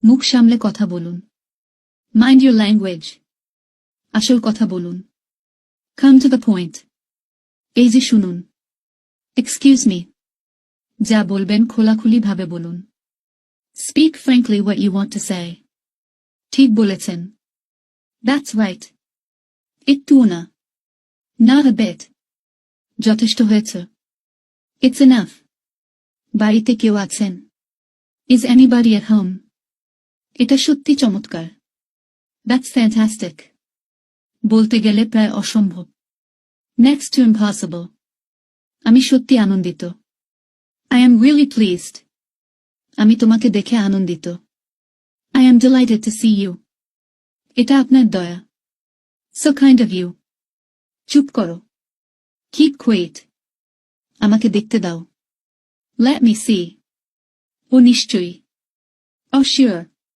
মুখ সামলে কথা বলুন। Mind your language. আসল কথা বলুন। Come to the point. এই যে শুনুন। Excuse me. যা বলবেন খোলাখুলি ভাবে বলুন। Speak frankly what you want to say. ঠিক বলেছেন। That's right. একটুও না। Not a bit. যথেষ্ট হয়েছে। It's enough. বাড়িতে কেউ আছেন? Is anybody at home? এটা সত্যি চমৎকার। That's fantastic. বলতে গেলে প্রায় অসম্ভব। Next to impossible. আমি সত্যি আনন্দিত। I am really pleased. আমি তোমাকে দেখে আনন্দিত। I am delighted to see you. এটা আপনার দয়া। So kind of you. চুপ করো। Keep quiet. আমাকে দেখতে দাও। Let me see. ও নিশ্চয়ই। Oh sure.